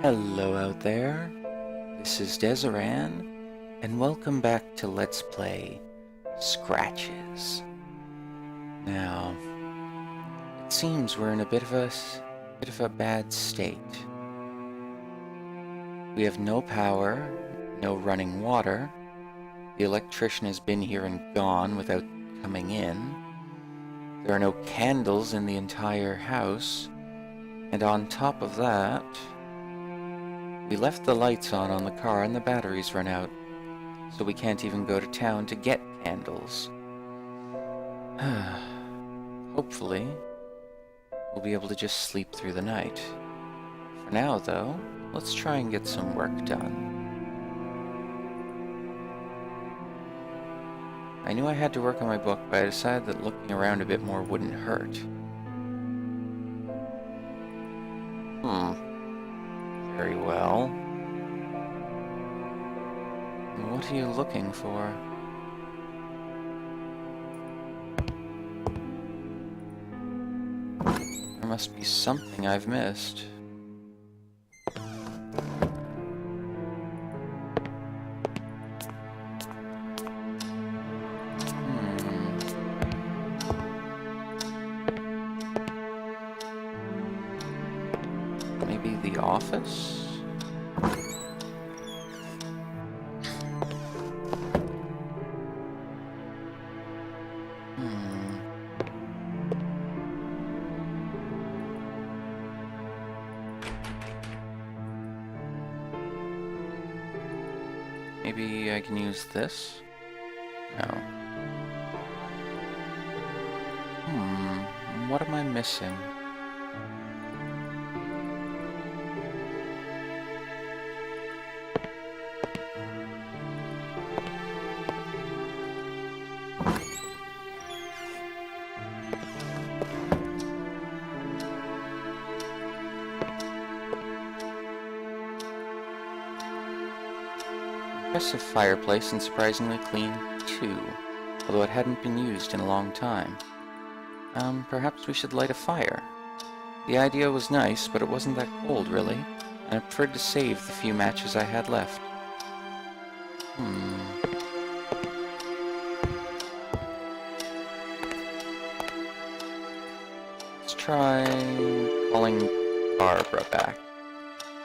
Hello out there, this is Deseran, and welcome back to Let's Play Scratches. Now, it seems we're in a bit of a bad state. We have no power, no running water, the electrician has been here and gone without coming in, there are no candles in the entire house, and on top of that, we left the lights on the car and the batteries run out, so we can't even go to town to get candles. Hopefully, we'll be able to just sleep through the night. For now, though, let's try and get some work done. I knew I had to work on my book, but I decided that looking around a bit more wouldn't hurt. Very well. What are you looking for? There must be something I've missed. Maybe the office? Maybe I can use this? No. What am I missing? Impressive fireplace and surprisingly clean, too, although it hadn't been used in a long time. Perhaps we should light a fire. The idea was nice, but it wasn't that cold, really, and I preferred to save the few matches I had left. Let's try calling Barbara back.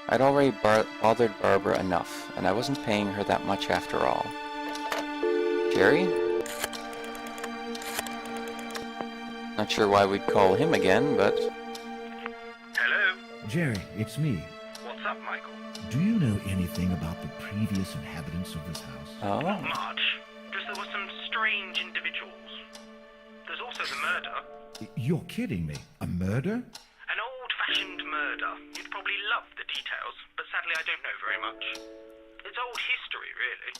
I'd already bothered Barbara enough, and I wasn't paying her that much after all. Jerry? Not sure why we'd call him again, but... Hello? Jerry, it's me. What's up, Michael? Do you know anything about the previous inhabitants of this house? Oh? Not much. Just there were some strange individuals. There's also the murder. You're kidding me. A murder? An old-fashioned murder. You'd probably love the details, but sadly I don't know very much. It's old history, really.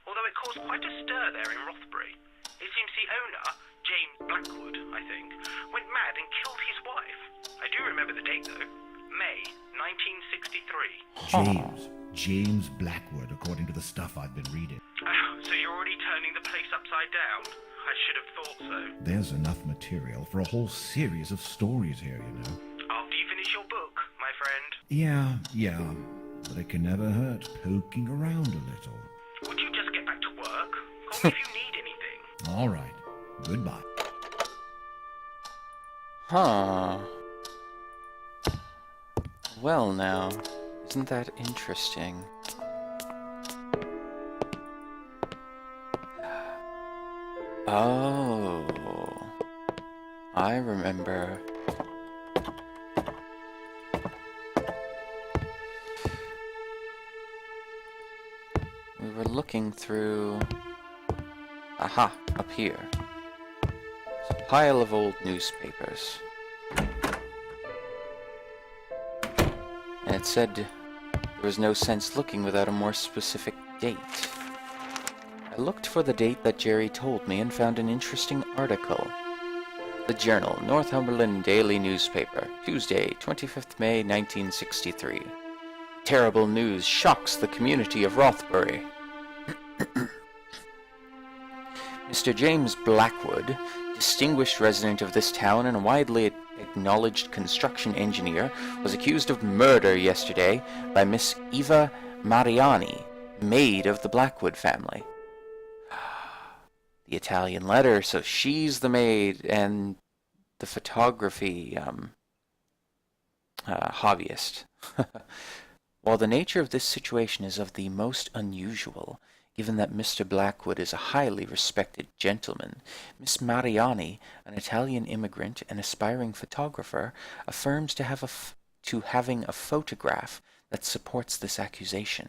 Although it caused quite a stir there in Rothbury. It seems the owner, James Blackwood, I think, went mad and killed his wife. I do remember the date, though. May 1963. James Blackwood, according to the stuff I've been reading. So you're already turning the place upside down? I should have thought so. There's enough material for a whole series of stories here, you know. After you finish your book, my friend. Yeah, but it can never hurt poking around a little. Would you just get back to work? Call me if you need anything. All right, goodbye. Huh. Well now, isn't that interesting? Oh, I remember. We were looking through... Aha, up here. It's a pile of old newspapers. And it said there was no sense looking without a more specific date. I looked for the date that Jerry told me and found an interesting article. The Journal, Northumberland Daily Newspaper, Tuesday, 25th May 1963. Terrible news shocks the community of Rothbury. Mr. James Blackwood, distinguished resident of this town and a widely acknowledged construction engineer, was accused of murder yesterday by Miss Eva Mariani, maid of the Blackwood family. The Italian letter, so she's the maid and the photography hobbyist. While the nature of this situation is of the most unusual, given that Mr. Blackwood is a highly respected gentleman, Miss Mariani, an Italian immigrant and aspiring photographer, affirms to having a photograph that supports this accusation.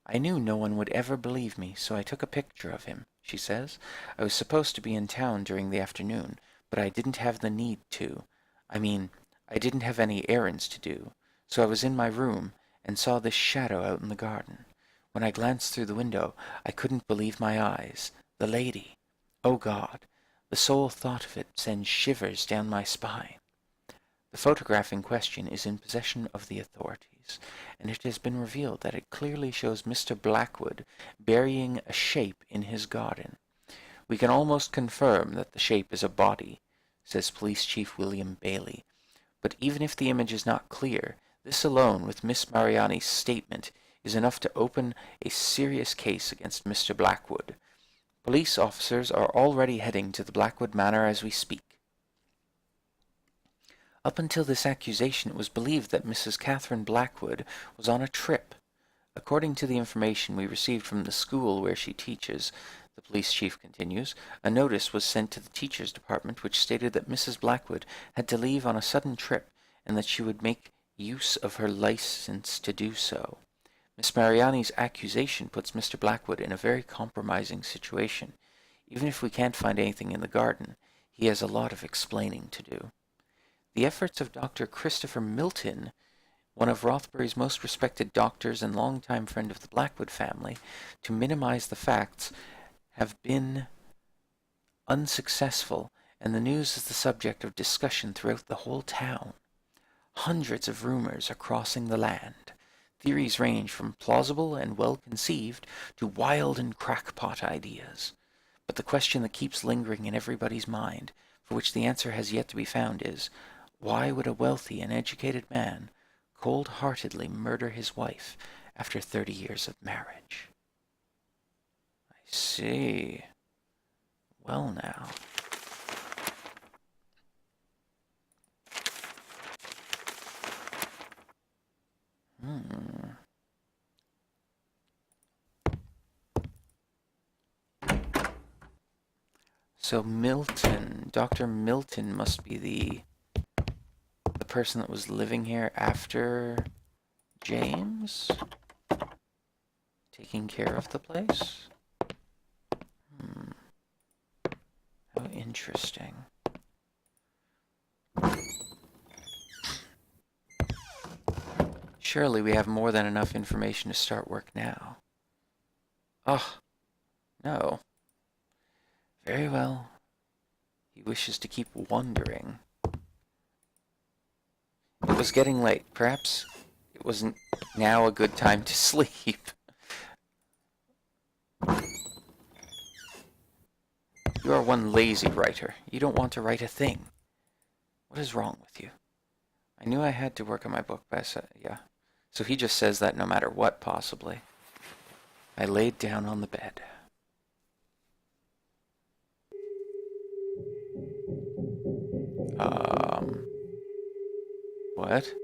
I knew no one would ever believe me, so I took a picture of him, she says. I was supposed to be in town during the afternoon, but I didn't have the need to. I didn't have any errands to do, so I was in my room and saw this shadow out in the garden. When I glanced through the window, I couldn't believe my eyes. The lady. Oh God, the sole thought of it sends shivers down my spine. The photograph in question is in possession of the authorities, and it has been revealed that it clearly shows Mr. Blackwood burying a shape in his garden. We can almost confirm that the shape is a body, says Police Chief William Bailey. But even if the image is not clear, this alone, with Miss Mariani's statement, is enough to open a serious case against Mr. Blackwood. Police officers are already heading to the Blackwood Manor as we speak. Up until this accusation, it was believed that Mrs. Catherine Blackwood was on a trip. According to the information we received from the school where she teaches, the police chief continues, a notice was sent to the teachers' department which stated that Mrs. Blackwood had to leave on a sudden trip and that she would make use of her license to do so. Miss Mariani's accusation puts Mr. Blackwood in a very compromising situation. Even if we can't find anything in the garden, he has a lot of explaining to do. The efforts of Dr. Christopher Milton, one of Rothbury's most respected doctors and longtime friend of the Blackwood family, to minimize the facts have been unsuccessful, and the news is the subject of discussion throughout the whole town. Hundreds of rumors are crossing the land. Theories range from plausible and well-conceived to wild and crackpot ideas. But the question that keeps lingering in everybody's mind, for which the answer has yet to be found, is, why would a wealthy and educated man cold-heartedly murder his wife after 30 years of marriage? I see. Well now. So Milton, Dr. Milton must be the person that was living here after James, taking care of the place. How interesting. Surely we have more than enough information to start work now. Oh, no. Very well. He wishes to keep wondering. It was getting late. Perhaps it wasn't now a good time to sleep. You are one lazy writer. You don't want to write a thing. What is wrong with you? I knew I had to work on my book, but I said, yeah. So he just says that no matter what, possibly. I laid down on the bed. What?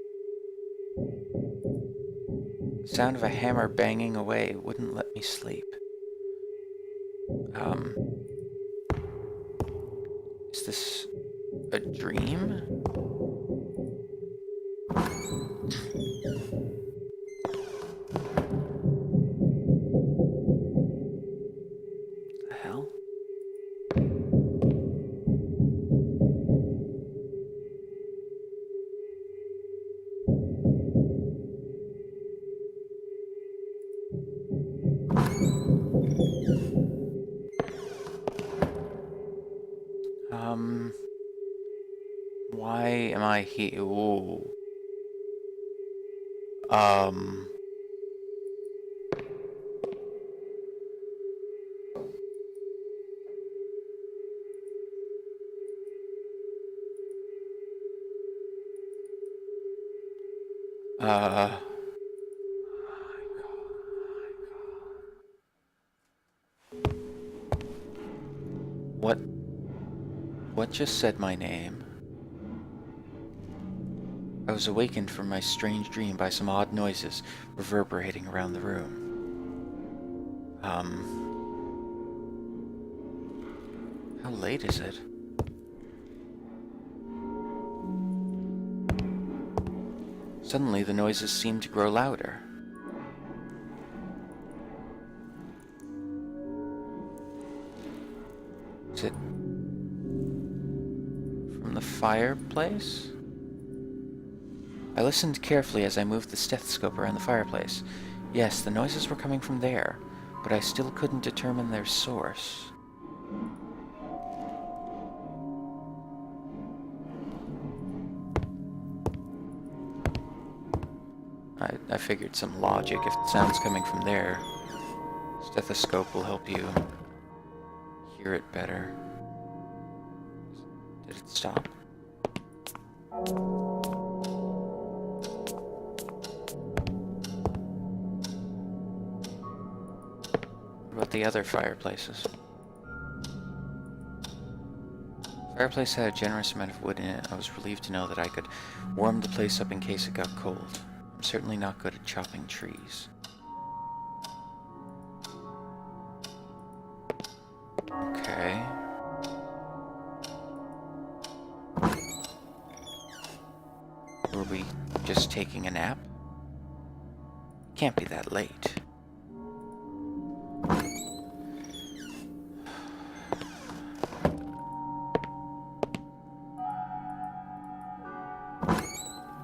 The sound of a hammer banging away wouldn't let me sleep. Is this a dream? The hell? Why am I here? Ooh. Uh... What just said my name? I was awakened from my strange dream by some odd noises reverberating around the room. How late is it? Suddenly, the noises seemed to grow louder. Is it from the fireplace? I listened carefully as I moved the stethoscope around the fireplace. Yes, the noises were coming from there, but I still couldn't determine their source. I figured some logic. If the sound's coming from there, stethoscope will help you hear it better. Did it stop? What about the other fireplaces? The fireplace had a generous amount of wood in it. I was relieved to know that I could warm the place up in case it got cold. I'm certainly not good at chopping trees. Okay. Were we just taking a nap? Can't be that late.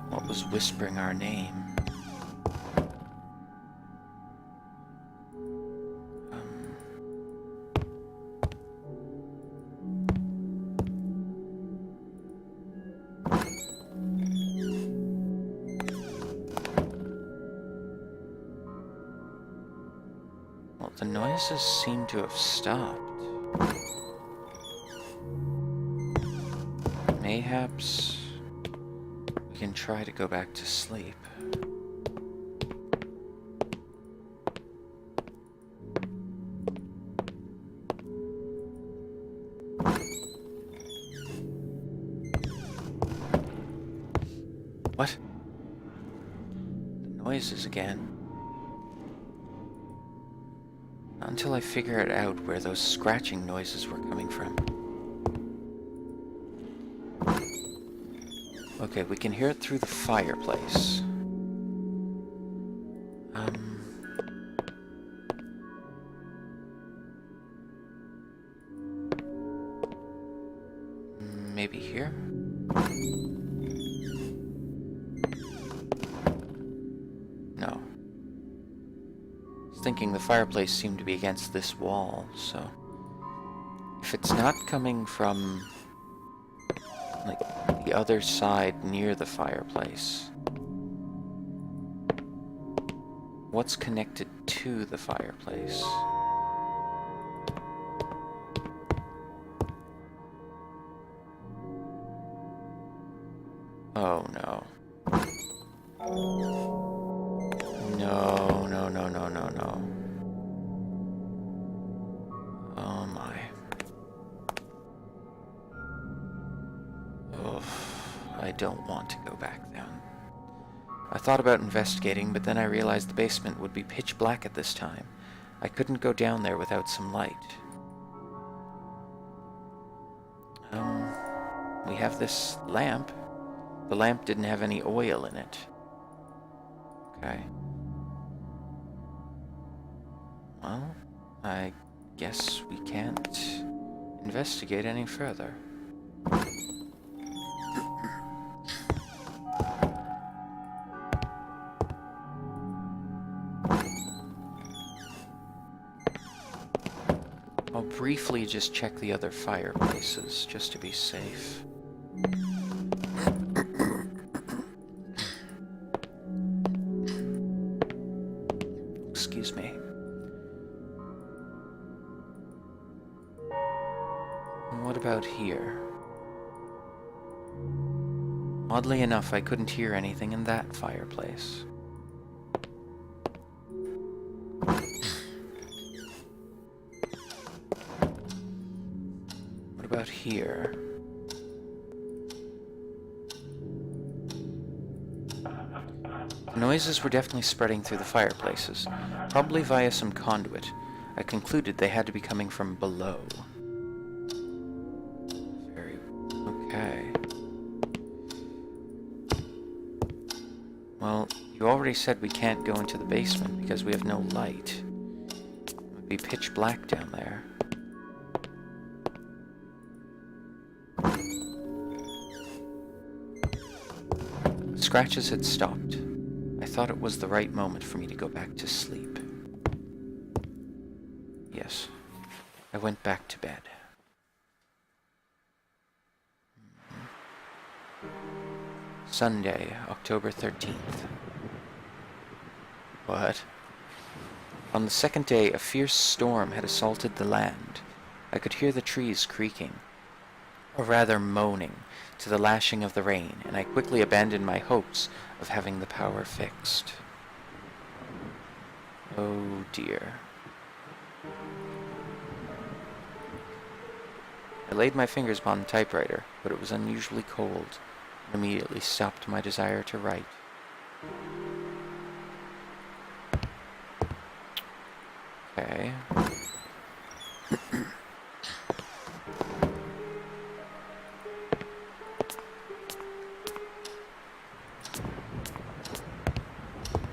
What was whispering our name? Well, the noises seem to have stopped. Mayhaps we can try to go back to sleep. What? The noises again. Not until I figure it out where those scratching noises were coming from. Okay, we can hear it through the fireplace. Maybe here? No. I was thinking the fireplace seemed to be against this wall, so... If it's not coming from... like, the other side near the fireplace... what's connected to the fireplace? Oh no. No, no, no, no, no, no. Oh my. Oh, I don't want to go back down. I thought about investigating, but then I realized the basement would be pitch black at this time. I couldn't go down there without some light. We have this lamp. The lamp didn't have any oil in it. Okay. Well, I guess we can't investigate any further. I'll briefly just check the other fireplaces, just to be safe. Excuse me. What about here? Oddly enough, I couldn't hear anything in that fireplace. What about here? The noises were definitely spreading through the fireplaces, probably via some conduit. I concluded they had to be coming from below. Very... okay. Well, you already said we can't go into the basement because we have no light. It would be pitch black down there. The scratches had stopped. I thought it was the right moment for me to go back to sleep. Yes, I went back to bed. Sunday, October 13th. What? On the second day, a fierce storm had assaulted the land. I could hear the trees creaking, or rather moaning, to the lashing of the rain, and I quickly abandoned my hopes of having the power fixed. Oh dear. I laid my fingers upon the typewriter, but it was unusually cold, and immediately stopped my desire to write. Okay.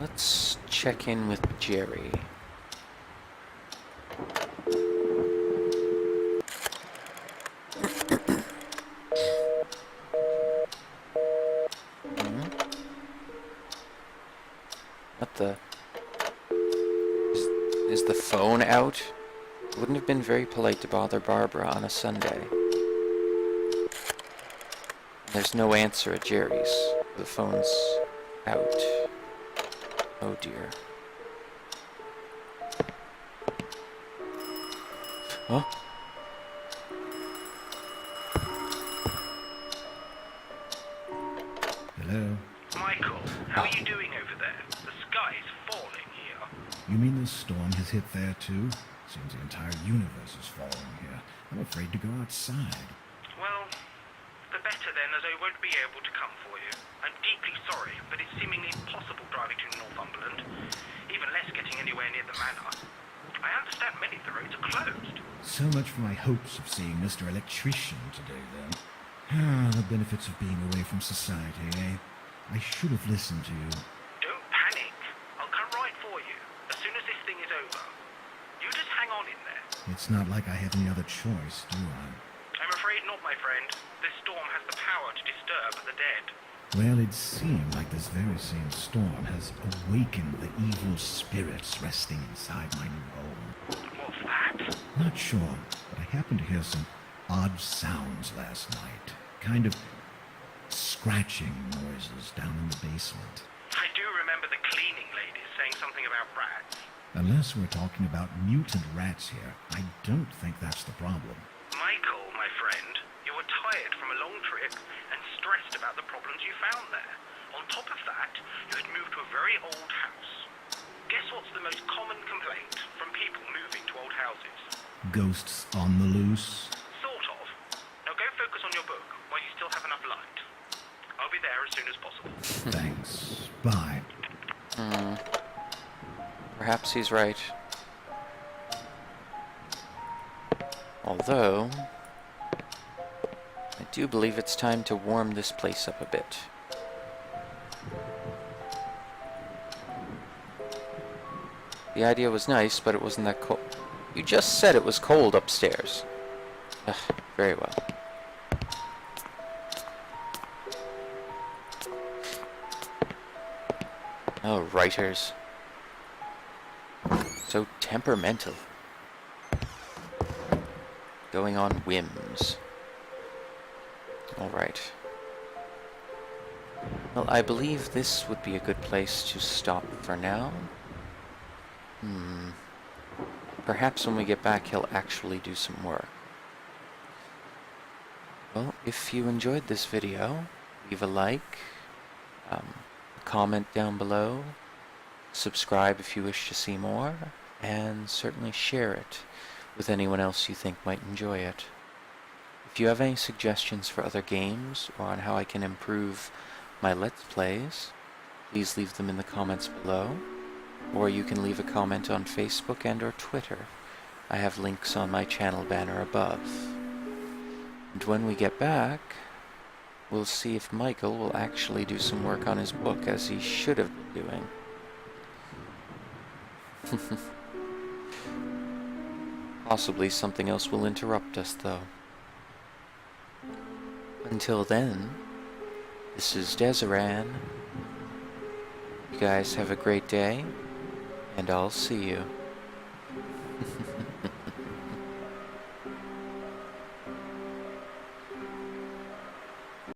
Let's check in with Jerry. What the... Is the phone out? It wouldn't have been very polite to bother Barbara on a Sunday. There's no answer at Jerry's. The phone's out. Oh dear. Huh? Hello? Michael, how are you doing over there? The sky is falling here. You mean the storm has hit there too? Seems the entire universe is falling here. I'm afraid to go outside. Well, the better then, as I won't be able to come for you. I'm deeply sorry, but it's seemingly impossible driving to Northumberland. Even less getting anywhere near the manor. I understand many of the roads are closed. So much for my hopes of seeing Mr. Electrician today, then. Ah, the benefits of being away from society, eh? I should have listened to you. Don't panic. I'll come right for you, as soon as this thing is over. You just hang on in there. It's not like I have any other choice, do I? I'm afraid not, my friend. This storm has the power to disturb the dead. Well, it seemed like this very same storm has awakened the evil spirits resting inside my new home. What's that? Not sure, but I happened to hear some odd sounds last night. Kind of scratching noises down in the basement. I do remember the cleaning ladies saying something about rats. Unless we're talking about mutant rats here, I don't think that's the problem. Michael, my friend, you were tired from a long trip and stressed about the problems you found there. On top of that, you had moved to a very old house. Guess what's the most common complaint from people moving to old houses? Ghosts on the loose? Sort of. Now go focus on your book while you still have enough light. I'll be there as soon as possible. Thanks. Bye. Perhaps he's right. Although, I do believe it's time to warm this place up a bit. The idea was nice, but it wasn't that cold. You just said it was cold upstairs. Ugh, very well. Oh, writers. So temperamental. Going on whims. Alright. Well, I believe this would be a good place to stop for now. Perhaps when we get back he'll actually do some work. Well, if you enjoyed this video, leave a like, comment down below, subscribe if you wish to see more, and certainly share it with anyone else you think might enjoy it. If you have any suggestions for other games or on how I can improve my Let's Plays, please leave them in the comments below, or you can leave a comment on Facebook and or Twitter. I have links on my channel banner above. And when we get back, we'll see if Michael will actually do some work on his book as he should have been doing. Possibly something else will interrupt us, though. Until then, this is Deseran. You guys have a great day, and I'll see you.